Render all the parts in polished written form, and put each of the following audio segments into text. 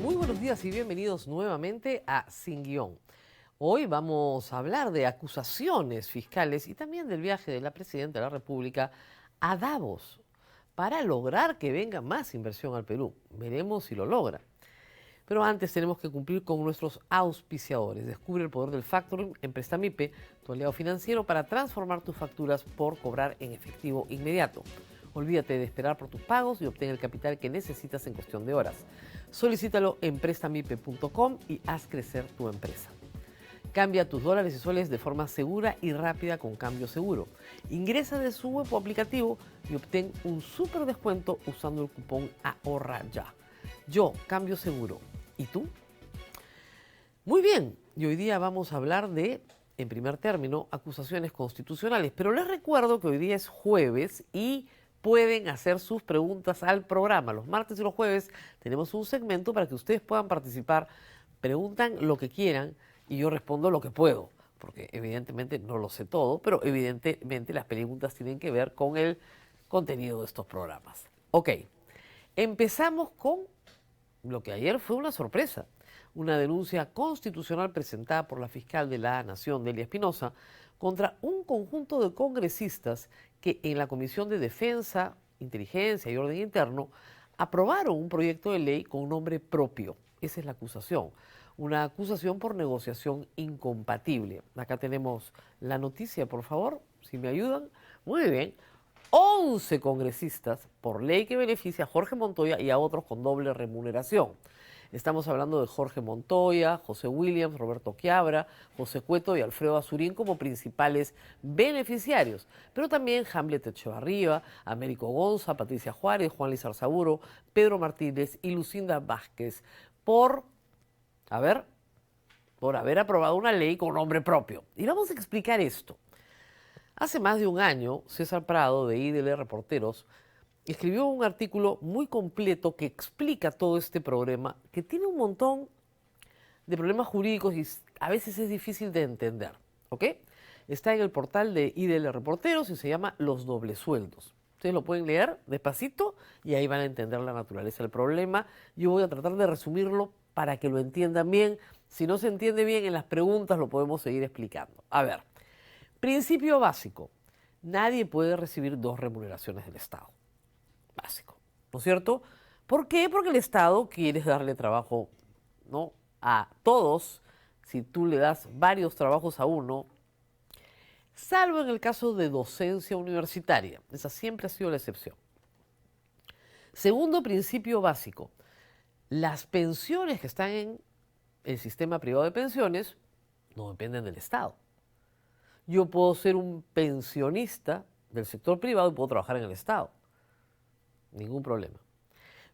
Muy buenos días y bienvenidos nuevamente a Sin Guión. Hoy vamos a hablar de acusaciones fiscales y también del viaje de la Presidenta de la República a Davos para lograr que venga más inversión al Perú. Veremos si lo logra. Pero antes tenemos que cumplir con nuestros auspiciadores. Descubre el poder del factoring en Prestamipe, tu aliado financiero para transformar tus facturas por cobrar en efectivo inmediato. Olvídate de esperar por tus pagos y obtén el capital que necesitas en cuestión de horas. Solicítalo en prestamipe.com y haz crecer tu empresa. Cambia tus dólares y soles de forma segura y rápida con Cambio Seguro. Ingresa de su web o aplicativo y obtén un súper descuento usando el cupón AHORRAYA. Yo, Cambio Seguro. ¿Y tú? Muy bien, y hoy día vamos a hablar de, en primer término, acusaciones constitucionales. Pero les recuerdo que hoy día es jueves y pueden hacer sus preguntas al programa. Los martes y los jueves tenemos un segmento para que ustedes puedan participar. Preguntan lo que quieran y yo respondo lo que puedo, porque evidentemente no lo sé todo, pero evidentemente las preguntas tienen que ver con el contenido de estos programas. Ok, empezamos con lo que ayer fue una sorpresa. Una denuncia constitucional presentada por la fiscal de la Nación, Delia Espinosa, contra un conjunto de congresistas que en la Comisión de Defensa, Inteligencia y Orden Interno aprobaron un proyecto de ley con nombre propio. Esa es la acusación. Una acusación por negociación incompatible. Acá tenemos la noticia, por favor, si me ayudan. Muy bien. 11 congresistas por ley que beneficia a Jorge Montoya y a otros con doble remuneración. Estamos hablando de Jorge Montoya, José Williams, Roberto Quiabra, José Cueto y Alfredo Azurín como principales beneficiarios, pero también Hamlet Echevarría, Américo Gonza, Patricia Juárez, Juan Luis Arzaburo, Pedro Martínez y Lucinda Vázquez por haber aprobado una ley con nombre propio. Y vamos a explicar esto. Hace más de un año, César Prado, de IDL Reporteros, escribió un artículo muy completo que explica todo este problema, que tiene un montón de problemas jurídicos y a veces es difícil de entender, ¿ok? Está en el portal de IDL Reporteros y se llama Los Dobles Sueldos. Ustedes lo pueden leer despacito y ahí van a entender la naturaleza del problema. Yo voy a tratar de resumirlo para que lo entiendan bien. Si no se entiende bien, en las preguntas lo podemos seguir explicando. A ver, principio básico. Nadie puede recibir dos remuneraciones del Estado. Básico, ¿no es cierto? ¿Por qué? Porque el Estado quiere darle trabajo, ¿no?, a todos. Si tú le das varios trabajos a uno, salvo en el caso de docencia universitaria. Esa siempre ha sido la excepción. Segundo principio básico. Las pensiones que están en el sistema privado de pensiones no dependen del Estado. Yo puedo ser un pensionista del sector privado y puedo trabajar en el Estado. Ningún problema.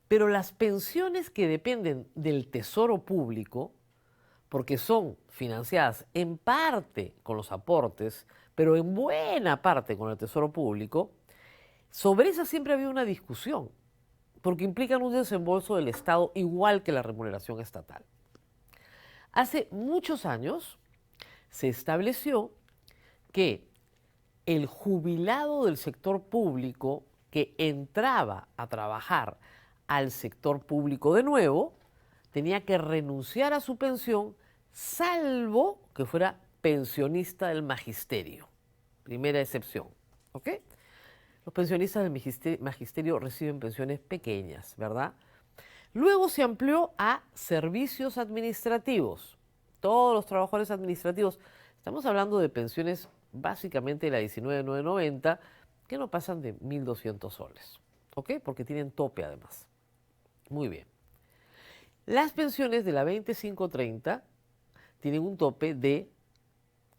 Pero las pensiones que dependen del tesoro público, porque son financiadas en parte con los aportes, pero en buena parte con el tesoro público, sobre esas siempre ha habido una discusión, porque implican un desembolso del Estado igual que la remuneración estatal. Hace muchos años se estableció que el jubilado del sector público que entraba a trabajar al sector público de nuevo, tenía que renunciar a su pensión, salvo que fuera pensionista del magisterio. Primera excepción, ¿ok? Los pensionistas del magisterio reciben pensiones pequeñas, ¿verdad? Luego se amplió a servicios administrativos. Todos los trabajadores administrativos, estamos hablando de pensiones básicamente de la 19.990, que no pasan de 1.200 soles, ¿ok? Porque tienen tope además. Muy bien. Las pensiones de la 2530 tienen un tope de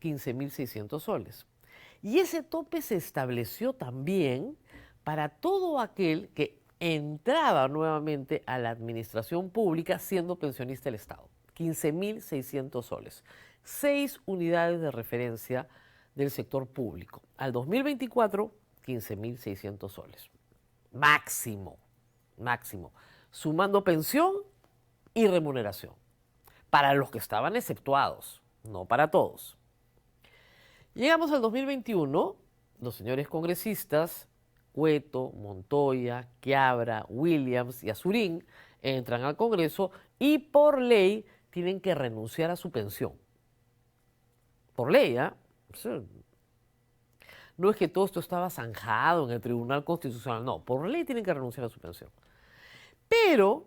15.600 soles. Y ese tope se estableció también para todo aquel que entraba nuevamente a la administración pública siendo pensionista del Estado. 15.600 soles. 6 unidades de referencia del sector público. Al 2024, 15.600 soles. Máximo, máximo. Sumando pensión y remuneración. Para los que estaban exceptuados, no para todos. Llegamos al 2021, los señores congresistas, Cueto, Montoya, Quiabra, Williams y Azurín, entran al Congreso y por ley tienen que renunciar a su pensión. Por ley, ¿ah? No es que todo esto estaba zanjado en el Tribunal Constitucional, no, por ley tienen que renunciar a su pensión. Pero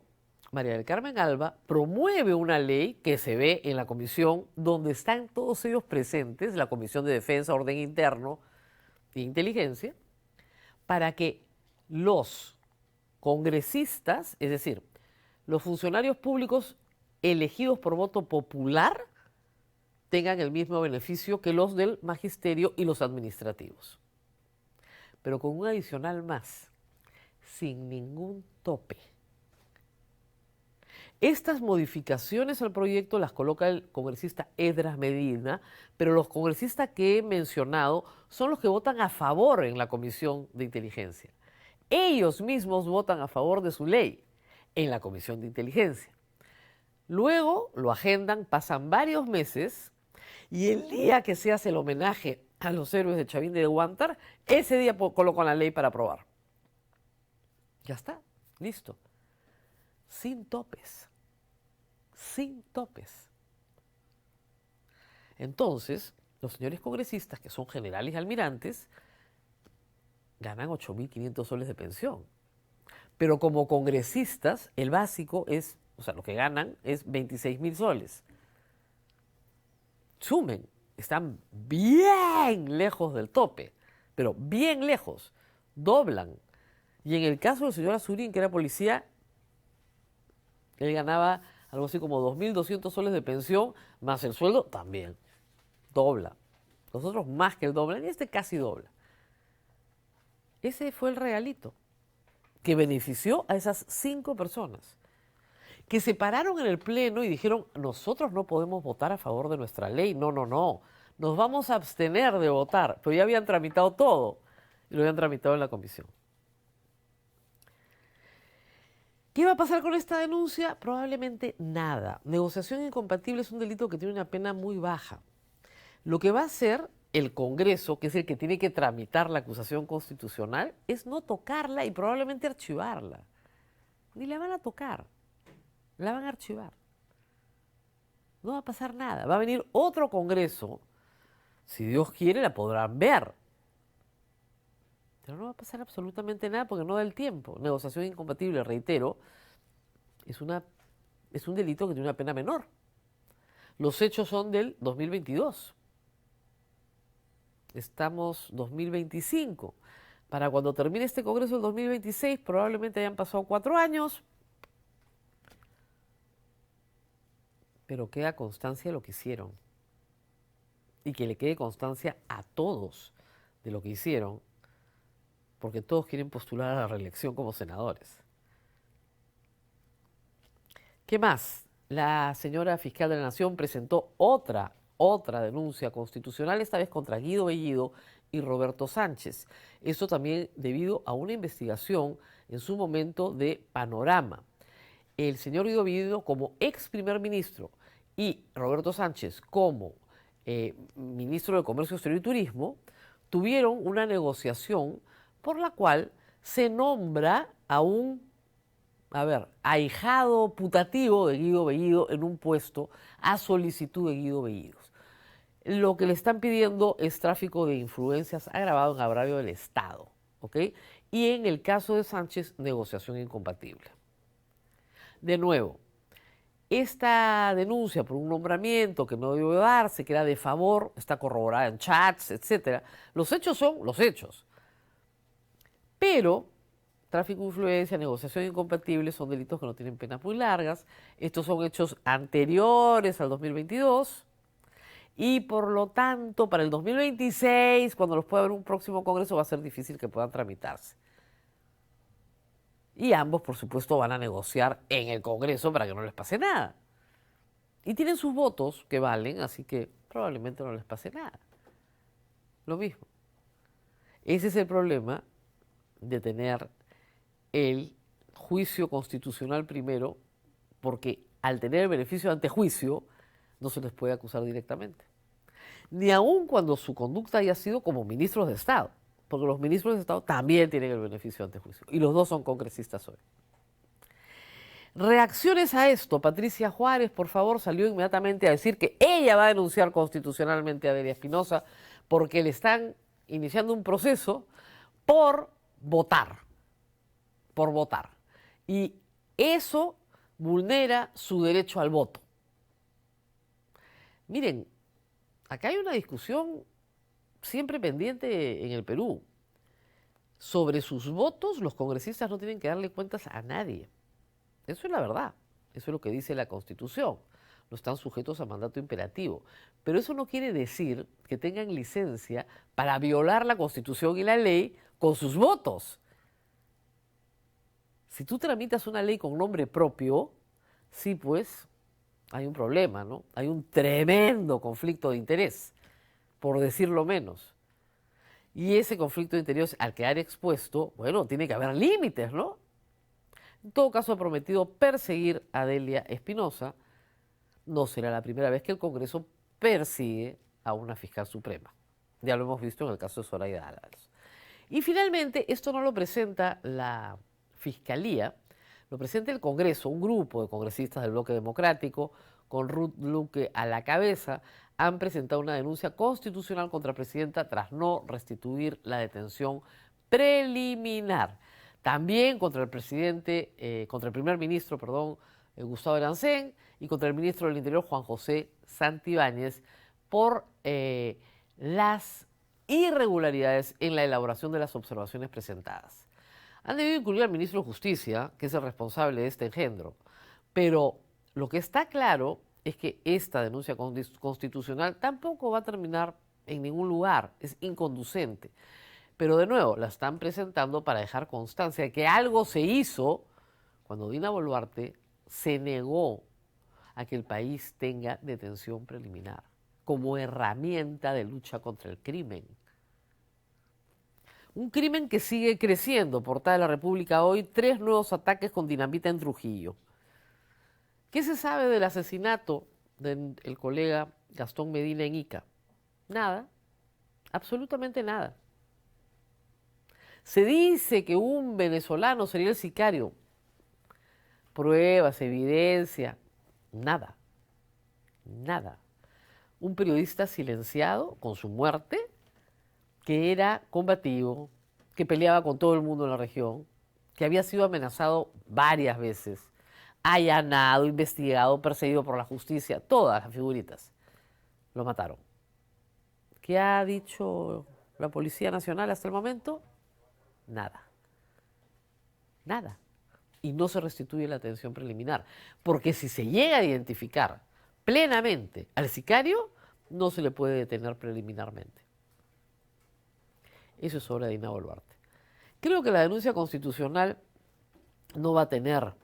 María del Carmen Alba promueve una ley que se ve en la comisión donde están todos ellos presentes, la Comisión de Defensa, Orden Interno e Inteligencia, para que los congresistas, es decir, los funcionarios públicos elegidos por voto popular, tengan el mismo beneficio que los del magisterio y los administrativos. Pero con un adicional más, sin ningún tope. Estas modificaciones al proyecto las coloca el congresista Esdras Medina, pero los congresistas que he mencionado son los que votan a favor en la Comisión de Inteligencia. Ellos mismos votan a favor de su ley en la Comisión de Inteligencia. Luego lo agendan, pasan varios meses, y el día que se hace el homenaje a los héroes de Chavín de Huántar, ese día colocan la ley para aprobar. Ya está, listo. Sin topes. Sin topes. Entonces, los señores congresistas, que son generales y almirantes, ganan 8.500 soles de pensión. Pero como congresistas, el básico es, o sea, lo que ganan es 26.000 soles. Sumen, están bien lejos del tope, pero bien lejos, doblan. Y en el caso del señor Azurín, que era policía, él ganaba algo así como 2.200 soles de pensión, más el sueldo también, dobla. Los otros más que el doble, y este casi dobla. Ese fue el regalito que benefició a esas 5 personas que se pararon en el pleno y dijeron, nosotros no podemos votar a favor de nuestra ley, no, nos vamos a abstener de votar, pero ya habían tramitado todo y lo habían tramitado en la comisión. ¿Qué va a pasar con esta denuncia? Probablemente nada. Negociación incompatible es un delito que tiene una pena muy baja. Lo que va a hacer el Congreso, que es el que tiene que tramitar la acusación constitucional, es no tocarla y probablemente archivarla. Ni la van a tocar. La van a archivar. No va a pasar nada. Va a venir otro Congreso. Si Dios quiere, la podrán ver. Pero no va a pasar absolutamente nada porque no da el tiempo. Negociación incompatible, reitero, es un delito que tiene una pena menor. Los hechos son del 2022. Estamos 2025. Para cuando termine este Congreso del 2026, probablemente hayan pasado 4 años. Pero queda constancia de lo que hicieron. Y que le quede constancia a todos de lo que hicieron, porque todos quieren postular a la reelección como senadores. ¿Qué más? La señora fiscal de la Nación presentó otra denuncia constitucional, esta vez contra Guido Bellido y Roberto Sánchez. Eso también debido a una investigación en su momento de Panorama. El señor Guido Bellido como ex primer ministro y Roberto Sánchez como ministro de Comercio Exterior y Turismo tuvieron una negociación por la cual se nombra a un ahijado putativo de Guido Bellido en un puesto a solicitud de Guido Bellido. Lo que le están pidiendo es tráfico de influencias agravado en agravio del Estado, ¿ok? Y en el caso de Sánchez, negociación incompatible. De nuevo, esta denuncia por un nombramiento que no debió darse, que era de favor, está corroborada en chats, etc. Los hechos son los hechos. Pero tráfico de influencia, negociación incompatible son delitos que no tienen penas muy largas. Estos son hechos anteriores al 2022 y por lo tanto para el 2026, cuando los pueda haber un próximo Congreso, va a ser difícil que puedan tramitarse. Y ambos, por supuesto, van a negociar en el Congreso para que no les pase nada. Y tienen sus votos que valen, así que probablemente no les pase nada. Lo mismo. Ese es el problema de tener el juicio constitucional primero, porque al tener el beneficio de antejuicio, no se les puede acusar directamente. Ni aun cuando su conducta haya sido como ministros de Estado, porque los ministros de Estado también tienen el beneficio de antejuicio, y los dos son congresistas hoy. Reacciones a esto. Patricia Juárez, por favor, salió inmediatamente a decir que ella va a denunciar constitucionalmente a Delia Espinosa porque le están iniciando un proceso por votar, por votar. Y eso vulnera su derecho al voto. Miren, acá hay una discusión siempre pendiente en el Perú. Sobre sus votos, los congresistas no tienen que darle cuentas a nadie. Eso es la verdad. Eso es lo que dice la Constitución. No están sujetos a mandato imperativo. Pero eso no quiere decir que tengan licencia para violar la Constitución y la ley con sus votos. Si tú tramitas una ley con nombre propio, sí, pues hay un problema, ¿no? Hay un tremendo conflicto de interés, por decirlo menos. Y ese conflicto de interés al quedar expuesto, bueno, tiene que haber límites, ¿no? En todo caso, ha prometido perseguir a Delia Espinosa. No será la primera vez que el Congreso persigue a una fiscal suprema. Ya lo hemos visto en el caso de Zoraida Ábalos. Y finalmente, esto no lo presenta la Fiscalía, lo presenta el Congreso, un grupo de congresistas del Bloque Democrático, con Ruth Luque a la cabeza, han presentado una denuncia constitucional contra la presidenta tras no restituir la detención preliminar. También contra el presidente, contra el primer ministro, Gustavo Erancén, y contra el ministro del Interior, Juan José Santibáñez, por las irregularidades en la elaboración de las observaciones presentadas. Han debido incluir al ministro de Justicia, que es el responsable de este engendro, pero lo que está claro es que esta denuncia constitucional tampoco va a terminar en ningún lugar, es inconducente. Pero de nuevo, la están presentando para dejar constancia de que algo se hizo cuando Dina Boluarte se negó a que el país tenga detención preliminar como herramienta de lucha contra el crimen. Un crimen que sigue creciendo. Portada de la República hoy, 3 nuevos ataques con dinamita en Trujillo. ¿Qué se sabe del asesinato del colega Gastón Medina en Ica? Nada, absolutamente nada. Se dice que un venezolano sería el sicario. Pruebas, evidencia, nada, nada. Un periodista silenciado con su muerte, que era combativo, que peleaba con todo el mundo en la región, que había sido amenazado varias veces, allanado, investigado, perseguido por la justicia, todas las figuritas. Lo mataron. ¿Qué ha dicho la Policía Nacional hasta el momento? Nada. Nada. Y no se restituye la detención preliminar. Porque si se llega a identificar plenamente al sicario, no se le puede detener preliminarmente. Eso es obra de Dina Boluarte. Creo que la denuncia constitucional no va a tener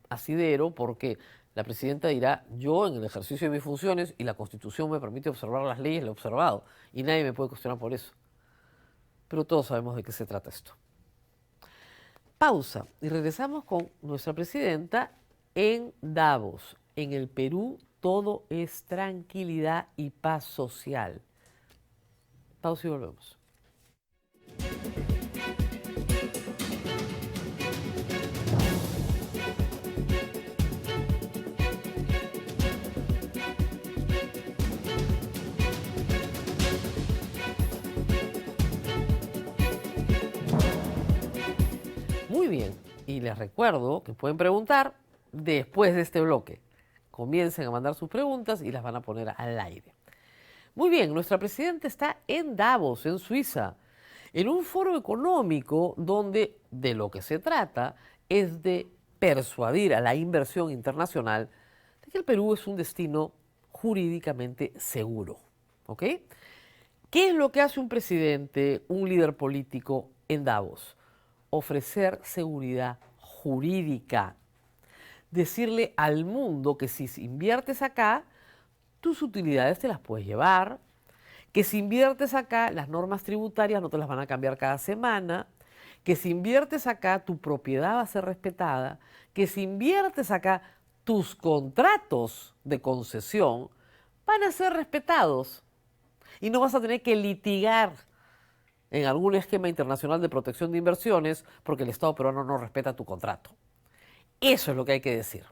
asidero porque la presidenta dirá, yo en el ejercicio de mis funciones y la Constitución me permite observar las leyes, lo he observado y nadie me puede cuestionar por eso. Pero todos sabemos de qué se trata esto. Pausa y regresamos con nuestra presidenta en Davos. En el Perú todo es tranquilidad y paz social. Pausa y volvemos. Muy bien, y les recuerdo que pueden preguntar después de este bloque. Comiencen a mandar sus preguntas y las van a poner al aire. Muy bien, nuestra presidenta está en Davos, en Suiza, en un foro económico donde de lo que se trata es de persuadir a la inversión internacional de que el Perú es un destino jurídicamente seguro. ¿Ok? ¿Qué es lo que hace un presidente, un líder político en Davos? Ofrecer seguridad jurídica. Decirle al mundo que si inviertes acá, tus utilidades te las puedes llevar, que si inviertes acá, las normas tributarias no te las van a cambiar cada semana, que si inviertes acá, tu propiedad va a ser respetada, que si inviertes acá, tus contratos de concesión van a ser respetados y no vas a tener que litigar en algún esquema internacional de protección de inversiones porque el Estado peruano no respeta tu contrato. Eso es lo que hay que decir.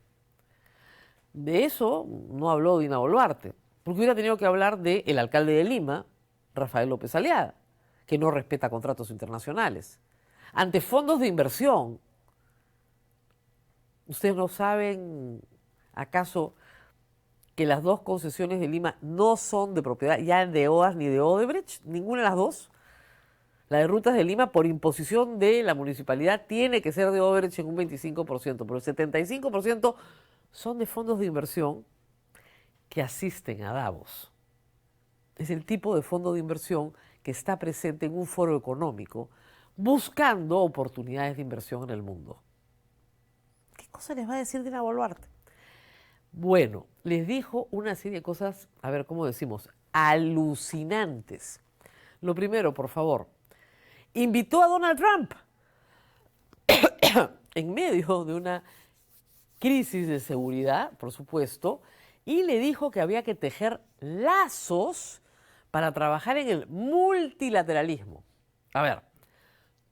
De eso no habló Dina Boluarte, porque hubiera tenido que hablar del alcalde de Lima, Rafael López Aliaga, que no respeta contratos internacionales. Ante fondos de inversión, ¿ustedes no saben acaso que las dos concesiones de Lima no son de propiedad ya de OAS ni de Odebrecht? Ninguna de las dos. La de Rutas de Lima, por imposición de la municipalidad, tiene que ser de Odebrecht en un 25%, pero el 75% son de fondos de inversión que asisten a Davos. Es el tipo de fondo de inversión que está presente en un foro económico buscando oportunidades de inversión en el mundo. ¿Qué cosa les va a decir Dina Boluarte? Bueno, les dijo una serie de cosas, a ver cómo decimos, alucinantes. Lo primero, por favor, invitó a Donald Trump en medio de una crisis de seguridad, por supuesto, y le dijo que había que tejer lazos para trabajar en el multilateralismo. A ver,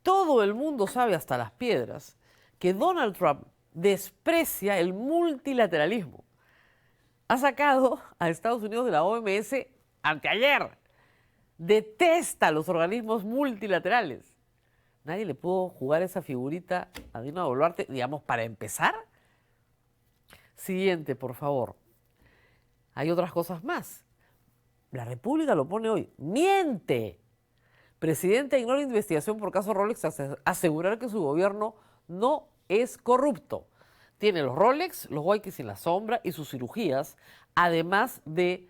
todo el mundo sabe hasta las piedras que Donald Trump desprecia el multilateralismo. Ha sacado a Estados Unidos de la OMS anteayer. Detesta los organismos multilaterales. Nadie le pudo jugar esa figurita a Dina Boluarte, digamos, para empezar. Siguiente, por favor. Hay otras cosas más. La República lo pone hoy. ¡Miente! Presidente ignora investigación por caso Rolex, asegurar que su gobierno no es corrupto. Tiene los Rolex, los Waikis en la sombra y sus cirugías, además de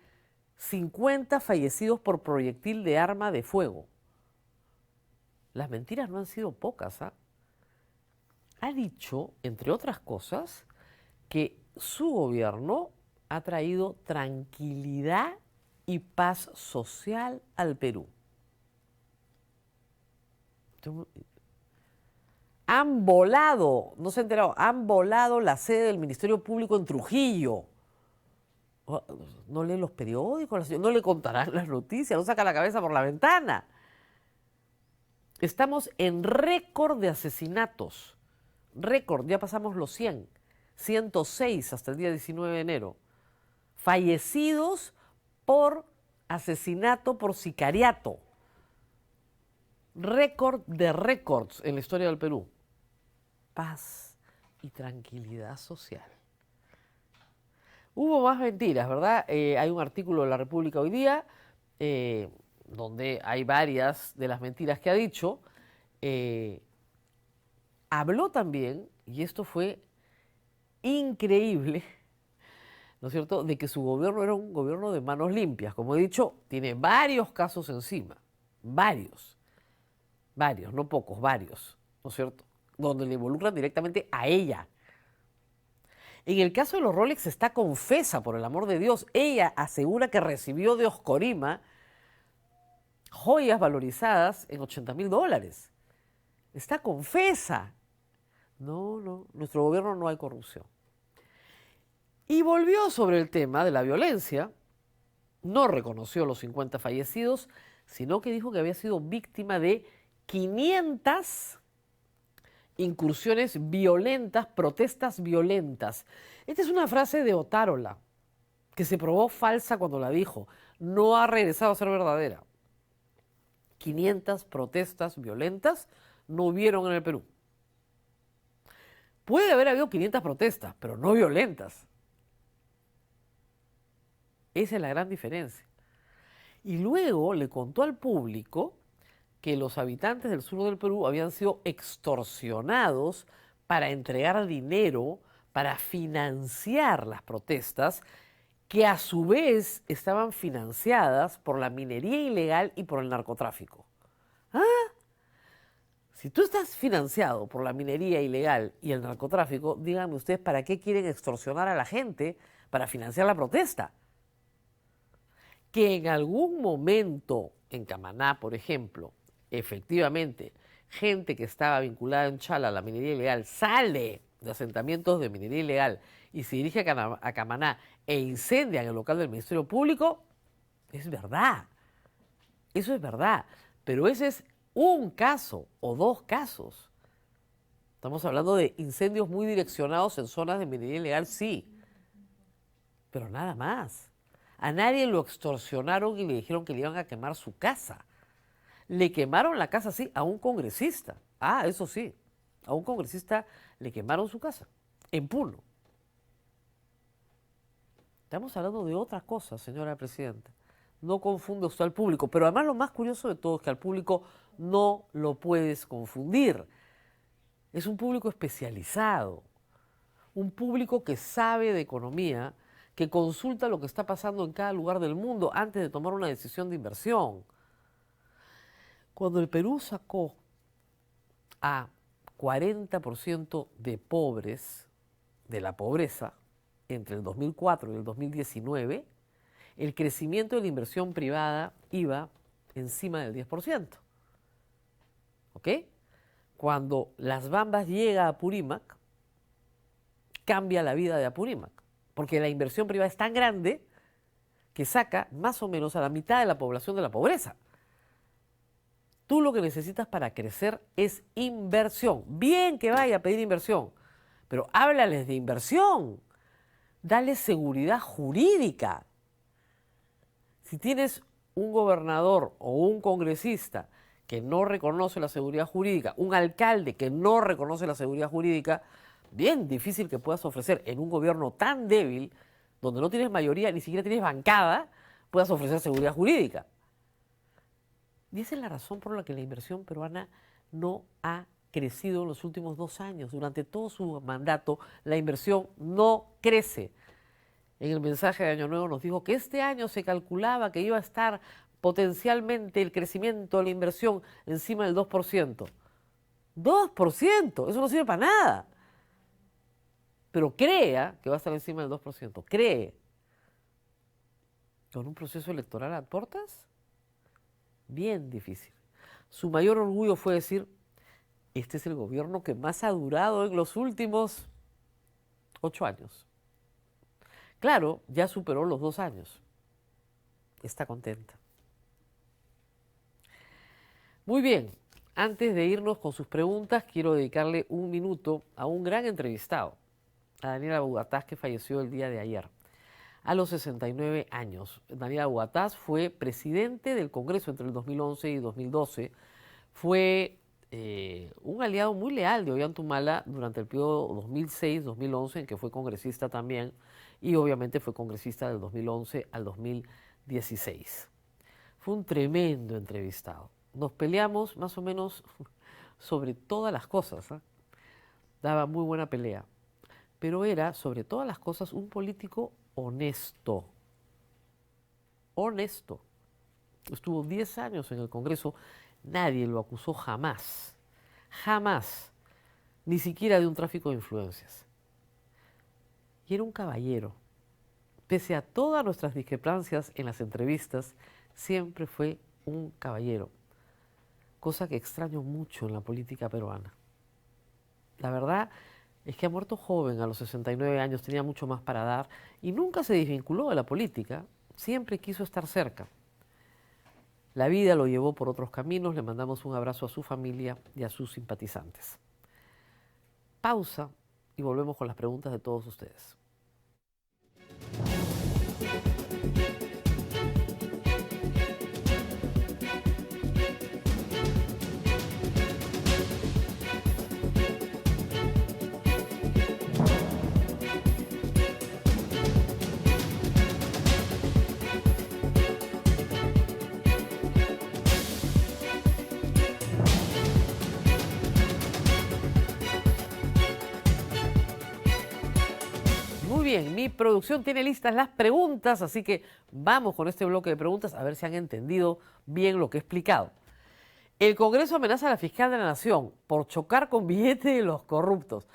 50 fallecidos por proyectil de arma de fuego. Las mentiras no han sido pocas, ¿ah? Ha dicho, entre otras cosas, que su gobierno ha traído tranquilidad y paz social al Perú. Han volado, no se ha enterado, han volado la sede del Ministerio Público en Trujillo. No lee los periódicos, no le contarán las noticias, no saca la cabeza por la ventana. Estamos en récord de asesinatos. Récord, ya pasamos los 100. 106 hasta el día 19 de enero. Fallecidos por asesinato, por sicariato. Récord de récords en la historia del Perú. Paz y tranquilidad social. Hubo más mentiras, ¿verdad? Hay un artículo de La República hoy día donde hay varias de las mentiras que ha dicho. Habló también, y esto fue increíble, ¿no es cierto?, de que su gobierno era un gobierno de manos limpias. Como he dicho, tiene varios casos encima, varios, no pocos, varios, ¿no es cierto?, donde le involucran directamente a ella. En el caso de los Rolex está confesa, por el amor de Dios. Ella asegura que recibió de Oscorima joyas valorizadas en $80,000. Está confesa. No, nuestro gobierno no hay corrupción. Y volvió sobre el tema de la violencia. No reconoció los 50 fallecidos, sino que dijo que había sido víctima de 500 incursiones violentas, protestas violentas. Esta es una frase de Otárola, que se probó falsa cuando la dijo. No ha regresado a ser verdadera. 500 protestas violentas no hubieron en el Perú. Puede haber habido 500 protestas, pero no violentas. Esa es la gran diferencia. Y luego le contó al público que los habitantes del sur del Perú habían sido extorsionados para entregar dinero para financiar las protestas, que a su vez estaban financiadas por la minería ilegal y por el narcotráfico. ¿Ah? Si tú estás financiado por la minería ilegal y el narcotráfico, díganme ustedes, ¿para qué quieren extorsionar a la gente para financiar la protesta? Que en algún momento en Camaná, por ejemplo, efectivamente, gente que estaba vinculada en Chala a la minería ilegal sale de asentamientos de minería ilegal y se dirige a Camaná e incendian el local del Ministerio Público, es verdad. Eso es verdad. Pero ese es un caso o dos casos. Estamos hablando de incendios muy direccionados en zonas de minería ilegal, sí, pero nada más. A nadie lo extorsionaron y le dijeron que le iban a quemar su casa. Le quemaron la casa, sí, a un congresista. Ah, eso sí, a un congresista le quemaron su casa, en Puno. Estamos hablando de otra cosa, señora presidenta. No confunda usted al público, pero además lo más curioso de todo es que al público no lo puedes confundir. Es un público especializado, un público que sabe de economía, que consulta lo que está pasando en cada lugar del mundo antes de tomar una decisión de inversión. Cuando el Perú sacó a 40% de pobres, de la pobreza, entre el 2004 y el 2019, el crecimiento de la inversión privada iba encima del 10%. ¿Ok? Cuando Las Bambas llega a Apurímac, cambia la vida de Apurímac, porque la inversión privada es tan grande que saca más o menos a la mitad de la población de la pobreza. Tú lo que necesitas para crecer es inversión. Bien que vaya a pedir inversión, pero háblales de inversión. Dale seguridad jurídica. Si tienes un gobernador o un congresista que no reconoce la seguridad jurídica, un alcalde que no reconoce la seguridad jurídica, bien difícil que puedas ofrecer en un gobierno tan débil, donde no tienes mayoría, ni siquiera tienes bancada, puedas ofrecer seguridad jurídica. Y esa es la razón por la que la inversión peruana no ha crecido en los últimos 2 años. Durante todo su mandato, la inversión no crece. En el mensaje de Año Nuevo nos dijo que este año se calculaba que iba a estar potencialmente el crecimiento de la inversión encima del 2%. ¡2%! Eso no sirve para nada. Pero crea que va a estar encima del 2%. Cree. ¿Con un proceso electoral a puertas? Bien difícil. Su mayor orgullo fue decir, este es el gobierno que más ha durado en los últimos 8 años. Claro, ya superó los 2 años. Está contenta. Muy bien, antes de irnos con sus preguntas, quiero dedicarle un minuto a un gran entrevistado, a Daniela Bugatás, que falleció el día de ayer, a los 69 años. Daniela Bugatás fue presidente del Congreso entre el 2011 y 2012. Fue un aliado muy leal de Ollanta durante el periodo 2006-2011, en que fue congresista también, y obviamente fue congresista del 2011 al 2016. Fue un tremendo entrevistado. Nos peleamos más o menos sobre todas las cosas, ¿eh? Daba muy buena pelea, pero era sobre todas las cosas un político honesto. Honesto. Estuvo 10 años en el Congreso, nadie lo acusó jamás, jamás, ni siquiera de un tráfico de influencias. Y era un caballero. Pese a todas nuestras discrepancias en las entrevistas, siempre fue un caballero, cosa que extraño mucho en la política peruana. La verdad es que ha muerto joven, a los 69 años, tenía mucho más para dar y nunca se desvinculó de la política, siempre quiso estar cerca. La vida lo llevó por otros caminos, le mandamos un abrazo a su familia y a sus simpatizantes. Pausa y volvemos con las preguntas de todos ustedes. Muy bien, mi producción tiene listas las preguntas, así que vamos con este bloque de preguntas a ver si han entendido bien lo que he explicado. El Congreso amenaza a la fiscal de la Nación por chocar con billetes de los corruptos.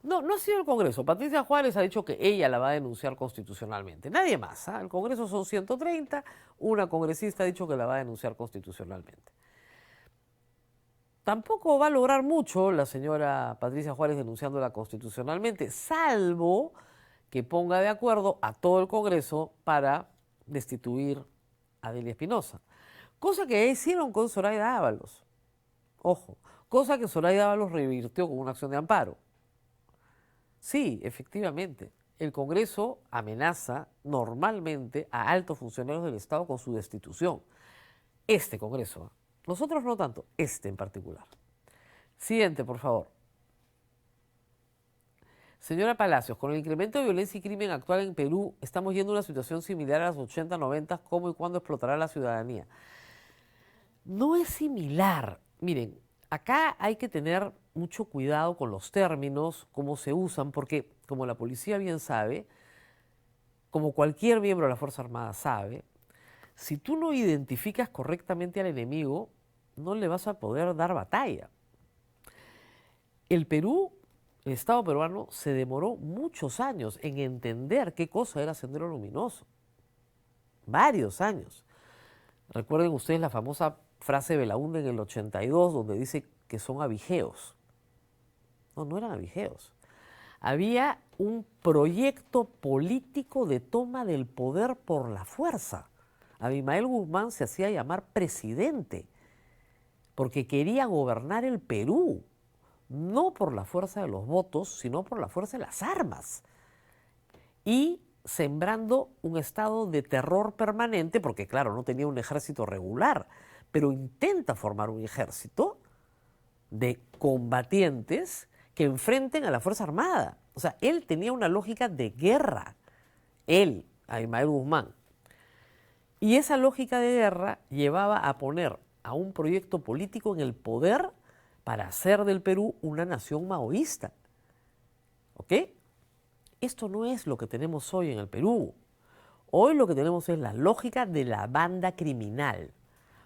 No, no ha sido el Congreso. Patricia Juárez ha dicho que ella la va a denunciar constitucionalmente. Nadie más. El Congreso son 130, una congresista ha dicho que la va a denunciar constitucionalmente. Tampoco va a lograr mucho la señora Patricia Juárez denunciándola constitucionalmente, salvo que ponga de acuerdo a todo el Congreso para destituir a Delia Espinosa. Cosa que hicieron con Zoraida Ábalos. Ojo, cosa que Soraya Dávalos revirtió con una acción de amparo. Sí, efectivamente, el Congreso amenaza normalmente a altos funcionarios del Estado con su destitución. Este Congreso, ¿eh? Los otros no tanto, este en particular. Siguiente, por favor. Señora Palacios, con el incremento de violencia y crimen actual en Perú, estamos yendo a una situación similar a las 80, 90, ¿cómo y cuándo explotará la ciudadanía? No es similar. Miren, acá hay que tener mucho cuidado con los términos, cómo se usan, porque como la policía bien sabe, como cualquier miembro de la Fuerza Armada sabe, si tú no identificas correctamente al enemigo, no le vas a poder dar batalla. El Perú, el Estado peruano, se demoró muchos años en entender qué cosa era Sendero Luminoso. Varios años. Recuerden ustedes la famosa frase de Belaúnde en el 82, donde dice que son abigeos. No, no eran abigeos. Había un proyecto político de toma del poder por la fuerza. Abimael Guzmán se hacía llamar presidente porque quería gobernar el Perú, no por la fuerza de los votos, sino por la fuerza de las armas. Y sembrando un estado de terror permanente, porque claro, no tenía un ejército regular, pero intenta formar un ejército de combatientes que enfrenten a la Fuerza Armada. O sea, él tenía una lógica de guerra, él, Abimael Guzmán. Y esa lógica de guerra llevaba a poner a un proyecto político en el poder para hacer del Perú una nación maoísta. ¿Ok? Esto no es lo que tenemos hoy en el Perú. Hoy lo que tenemos es la lógica de la banda criminal.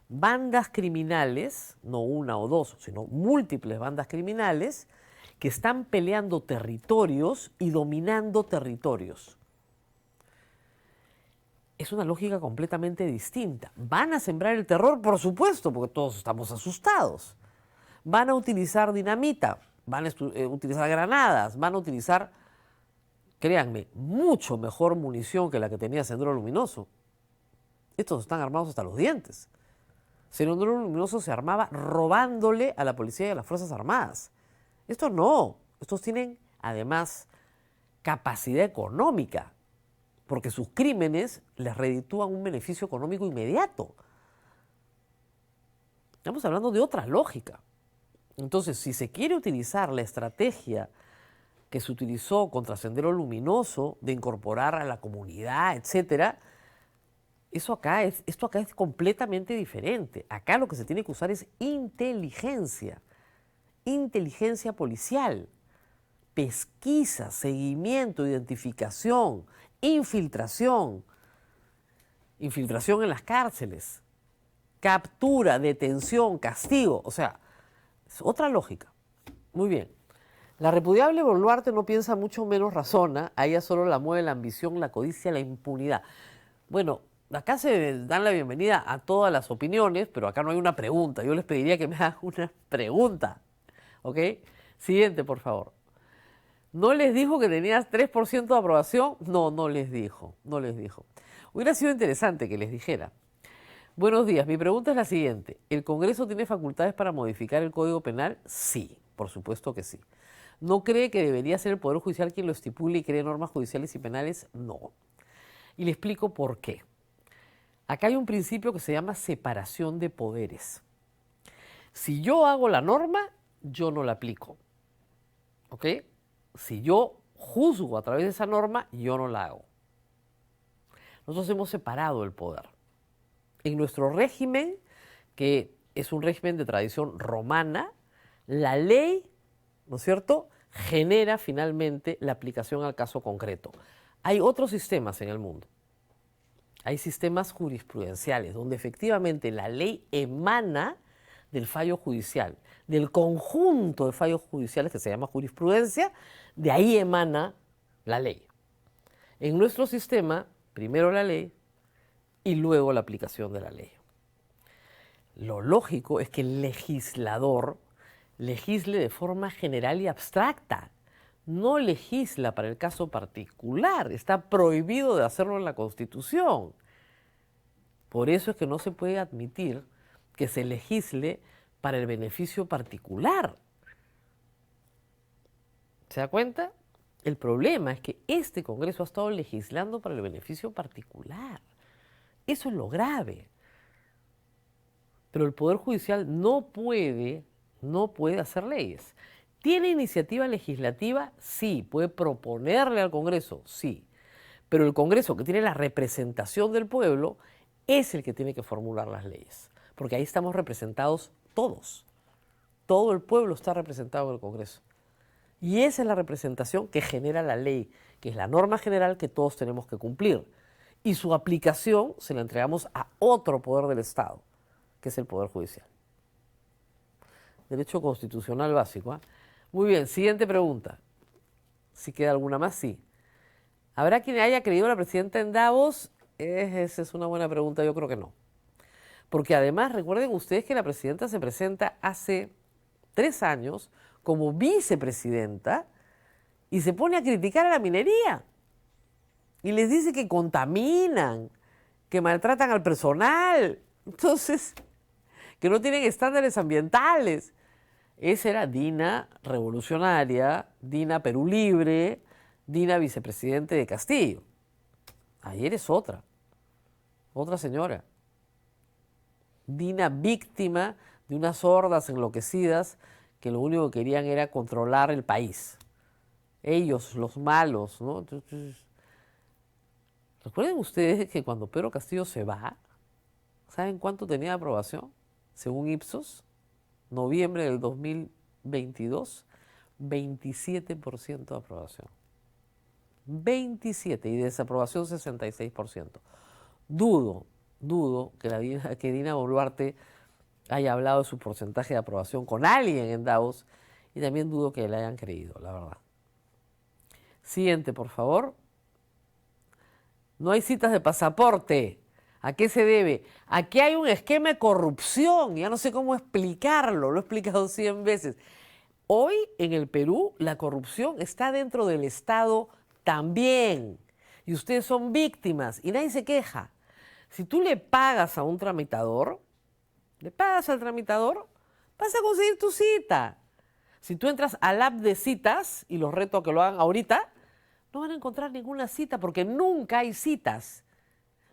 Bandas criminales, no una o dos, sino múltiples bandas criminales que están peleando territorios y dominando territorios. Es una lógica completamente distinta. ¿Van a sembrar el terror? Por supuesto, porque todos estamos asustados. ¿Van a utilizar dinamita? ¿Van a utilizar granadas? ¿Van a utilizar, créanme, mucho mejor munición que la que tenía Sendero Luminoso? Estos están armados hasta los dientes. Sendero Luminoso se armaba robándole a la policía y a las Fuerzas Armadas. Estos no. Estos tienen, además, capacidad económica, porque sus crímenes les reditúan un beneficio económico inmediato. Estamos hablando de otra lógica. Entonces, si se quiere utilizar la estrategia que se utilizó contra Sendero Luminoso de incorporar a la comunidad, etcétera, esto acá es completamente diferente. Acá lo que se tiene que usar es inteligencia policial, pesquisa, seguimiento, identificación, infiltración en las cárceles, captura, detención, castigo, o sea, es otra lógica. Muy bien. La repudiable Boluarte no piensa, mucho menos razona, a ella solo la mueve la ambición, la codicia, la impunidad. Bueno, acá se dan la bienvenida a todas las opiniones, pero acá no hay una pregunta. Yo les pediría que me hagan una pregunta. ¿Ok? Siguiente, por favor. ¿No les dijo que tenías 3% de aprobación? No, no les dijo. Hubiera sido interesante que les dijera. Buenos días, mi pregunta es la siguiente. ¿El Congreso tiene facultades para modificar el Código Penal? Sí, por supuesto que sí. ¿No cree que debería ser el Poder Judicial quien lo estipule y cree normas judiciales y penales? No. Y le explico por qué. Acá hay un principio que se llama separación de poderes. Si yo hago la norma, yo no la aplico. ¿Ok? Si yo juzgo a través de esa norma, yo no la hago. Nosotros hemos separado el poder. En nuestro régimen, que es un régimen de tradición romana, la ley, ¿no es cierto?, genera finalmente la aplicación al caso concreto. Hay otros sistemas en el mundo. Hay sistemas jurisprudenciales donde efectivamente la ley emana del fallo judicial, del conjunto de fallos judiciales que se llama jurisprudencia, de ahí emana la ley. En nuestro sistema, primero la ley y luego la aplicación de la ley. Lo lógico es que el legislador legisle de forma general y abstracta. No legisla para el caso particular. Está prohibido de hacerlo en la Constitución. Por eso es que no se puede admitir que se legisle para el beneficio particular. ¿Se da cuenta? El problema es que este Congreso ha estado legislando para el beneficio particular. Eso es lo grave. Pero el Poder Judicial no puede hacer leyes. ¿Tiene iniciativa legislativa? Sí. ¿Puede proponerle al Congreso? Sí. Pero el Congreso, que tiene la representación del pueblo, es el que tiene que formular las leyes. Porque ahí estamos representados todos. Todo el pueblo está representado en el Congreso. Y esa es la representación que genera la ley, que es la norma general que todos tenemos que cumplir. Y su aplicación se la entregamos a otro poder del Estado, que es el Poder Judicial. Derecho constitucional básico, ¿eh? Muy bien, siguiente pregunta. Si queda alguna más, sí. ¿Habrá quien haya creído a la presidenta en Davos? Esa es una buena pregunta, yo creo que no. Porque además, recuerden ustedes que la presidenta se presenta hace 3 años como vicepresidenta y se pone a criticar a la minería. Y les dice que contaminan, que maltratan al personal. Entonces, que no tienen estándares ambientales. Esa era Dina revolucionaria, Dina Perú Libre, Dina vicepresidente de Castillo. Ayer es otra señora. Dina víctima de unas hordas enloquecidas que lo único que querían era controlar el país. Ellos, los malos, ¿no? Entonces, recuerden ustedes que cuando Pedro Castillo se va, ¿saben cuánto tenía de aprobación? Según Ipsos, noviembre del 2022, 27% de aprobación. 27% y desaprobación 66%. Dudo que Dina Boluarte haya hablado de su porcentaje de aprobación con alguien en Davos y también dudo que le hayan creído, la verdad. Siguiente, por favor. No hay citas de pasaporte. ¿A qué se debe? Aquí hay un esquema de corrupción. Ya no sé cómo explicarlo. Lo he explicado 100 veces. Hoy en el Perú la corrupción está dentro del Estado también. Y ustedes son víctimas y nadie se queja. Si tú le pagas a un tramitador, vas a conseguir tu cita. Si tú entras al app de citas, y los reto a que lo hagan ahorita, no van a encontrar ninguna cita porque nunca hay citas.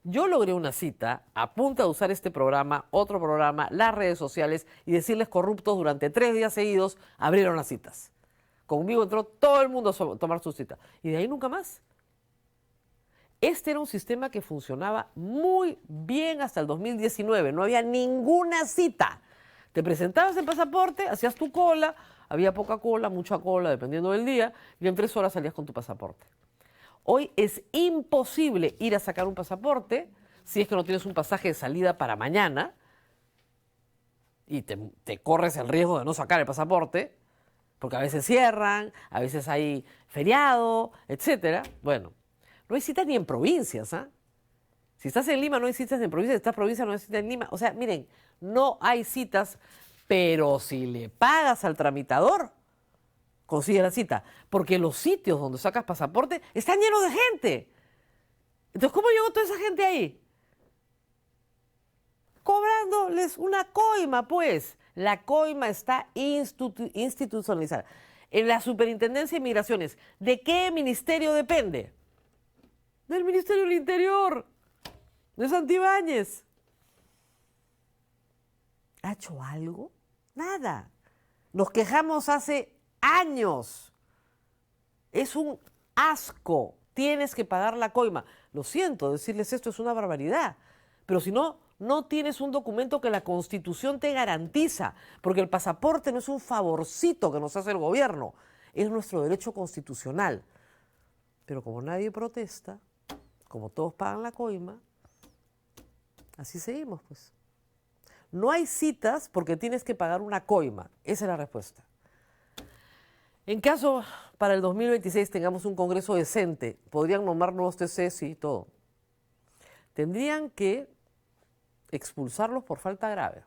Yo logré una cita a punta de usar este programa, otro programa, las redes sociales y decirles corruptos durante 3 días seguidos, abrieron las citas. Conmigo entró todo el mundo a tomar su cita. Y de ahí nunca más. Este era un sistema que funcionaba muy bien hasta el 2019. No había ninguna cita. Te presentabas el pasaporte, hacías tu cola, había poca cola, mucha cola, dependiendo del día, y en 3 horas salías con tu pasaporte. Hoy es imposible ir a sacar un pasaporte si es que no tienes un pasaje de salida para mañana y te corres el riesgo de no sacar el pasaporte, porque a veces cierran, a veces hay feriado, etc. Bueno, no hay citas ni en provincias, ¿ah? Si estás en Lima no hay citas en provincia, si estás en provincia no hay citas en Lima. O sea, miren, no hay citas, pero si le pagas al tramitador, consigue la cita. Porque los sitios donde sacas pasaporte están llenos de gente. Entonces, ¿cómo llegó toda esa gente ahí? Cobrándoles una coima, pues. La coima está institucionalizada. En la Superintendencia de Migraciones, ¿de qué ministerio depende? Del Ministerio del Interior, de Santibáñez. ¿Ha hecho algo? Nada. Nos quejamos hace años. Es un asco. Tienes que pagar la coima. Lo siento, decirles esto es una barbaridad. Pero si no, no tienes un documento que la Constitución te garantiza. Porque el pasaporte no es un favorcito que nos hace el gobierno. Es nuestro derecho constitucional. Pero como nadie protesta, como todos pagan la coima, así seguimos, pues. No hay citas porque tienes que pagar una coima. Esa es la respuesta. En caso para el 2026 tengamos un Congreso decente, podrían nombrar nuevos TCs y todo. Tendrían que expulsarlos por falta grave.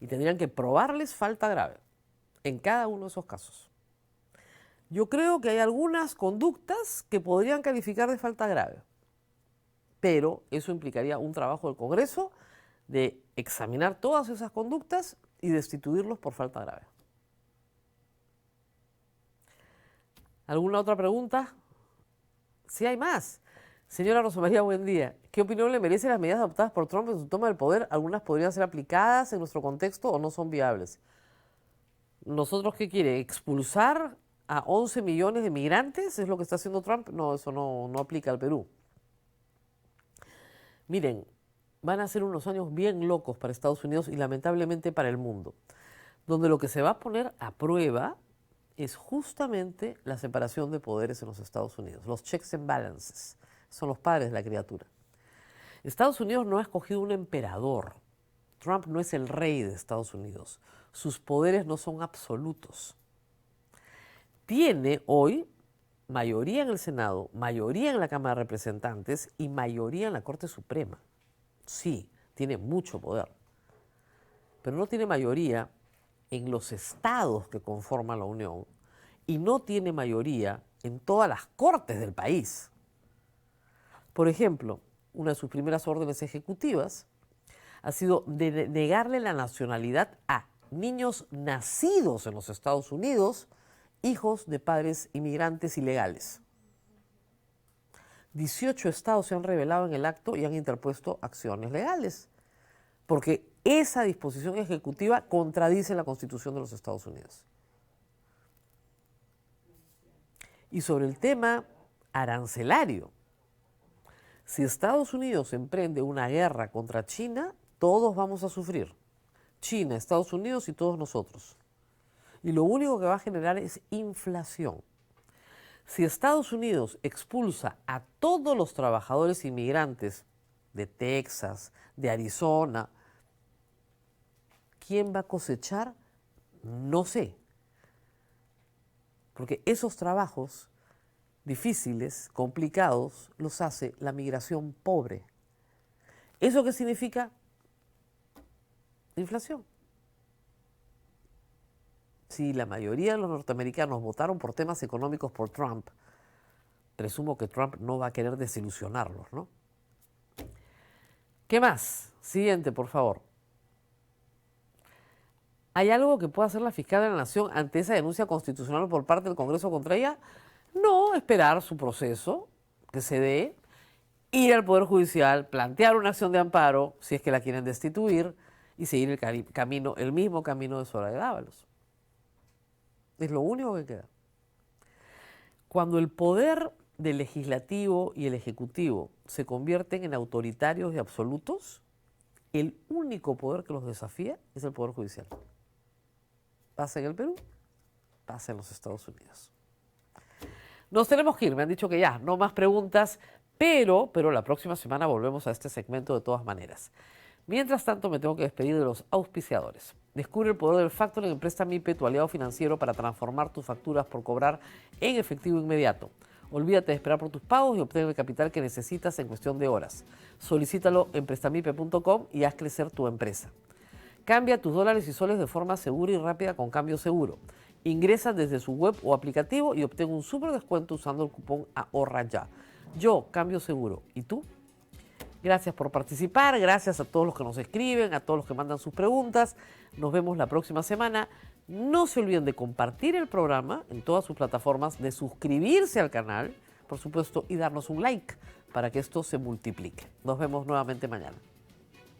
Y tendrían que probarles falta grave en cada uno de esos casos. Yo creo que hay algunas conductas que podrían calificar de falta grave, pero eso implicaría un trabajo del Congreso de examinar todas esas conductas y destituirlos por falta grave. ¿Alguna otra pregunta? Sí hay más. Señora Rosa María, buen día. ¿Qué opinión le merecen las medidas adoptadas por Trump en su toma del poder? ¿Algunas podrían ser aplicadas en nuestro contexto o no son viables? ¿Nosotros qué quiere? ¿Expulsar a 11 millones de migrantes? ¿Es lo que está haciendo Trump? No, eso no aplica al Perú. Miren, van a ser unos años bien locos para Estados Unidos y lamentablemente para el mundo, donde lo que se va a poner a prueba es justamente la separación de poderes en los Estados Unidos, los checks and balances. Son los padres de la criatura. Estados Unidos no ha escogido un emperador. Trump no es el rey de Estados Unidos. Sus poderes no son absolutos. Tiene hoy mayoría en el Senado, mayoría en la Cámara de Representantes y mayoría en la Corte Suprema. Sí, tiene mucho poder. Pero no tiene mayoría en los estados que conforman la Unión y no tiene mayoría en todas las cortes del país. Por ejemplo, una de sus primeras órdenes ejecutivas ha sido de negarle la nacionalidad a niños nacidos en los Estados Unidos, hijos de padres inmigrantes ilegales. 18 estados se han rebelado en el acto y han interpuesto acciones legales, porque esa disposición ejecutiva contradice la Constitución de los Estados Unidos. Y sobre el tema arancelario, si Estados Unidos emprende una guerra contra China, todos vamos a sufrir. China, Estados Unidos y todos nosotros. Y lo único que va a generar es inflación. Si Estados Unidos expulsa a todos los trabajadores inmigrantes de Texas, de Arizona, ¿quién va a cosechar? No sé. Porque esos trabajos difíciles, complicados, los hace la migración pobre. ¿Eso qué significa? Inflación. Si la mayoría de los norteamericanos votaron por temas económicos por Trump, presumo que Trump no va a querer desilusionarlos, ¿no? ¿Qué más? Siguiente, por favor. ¿Hay algo que pueda hacer la fiscal de la Nación ante esa denuncia constitucional por parte del Congreso contra ella? No, esperar su proceso, que se dé, ir al Poder Judicial, plantear una acción de amparo, si es que la quieren destituir, y seguir el mismo camino de Zoraida Dávalos. Es lo único que queda. Cuando el poder del legislativo y el ejecutivo se convierten en autoritarios y absolutos, el único poder que los desafía es el Poder Judicial. Pasa en el Perú, pasa en los Estados Unidos. Nos tenemos que ir, me han dicho que ya, no más preguntas, pero la próxima semana volvemos a este segmento de todas maneras. Mientras tanto, me tengo que despedir de los auspiciadores. Descubre el poder del factoring en Préstame IP, tu aliado financiero para transformar tus facturas por cobrar en efectivo inmediato. Olvídate de esperar por tus pagos y obtén el capital que necesitas en cuestión de horas. Solicítalo en prestamipe.com y haz crecer tu empresa. Cambia tus dólares y soles de forma segura y rápida con Cambio Seguro. Ingresa desde su web o aplicativo y obtén un súper descuento usando el cupón Ahorra Ya. Yo, Cambio Seguro. ¿Y tú? Gracias por participar, gracias a todos los que nos escriben, a todos los que mandan sus preguntas. Nos vemos la próxima semana. No se olviden de compartir el programa en todas sus plataformas, de suscribirse al canal, por supuesto, y darnos un like para que esto se multiplique. Nos vemos nuevamente mañana.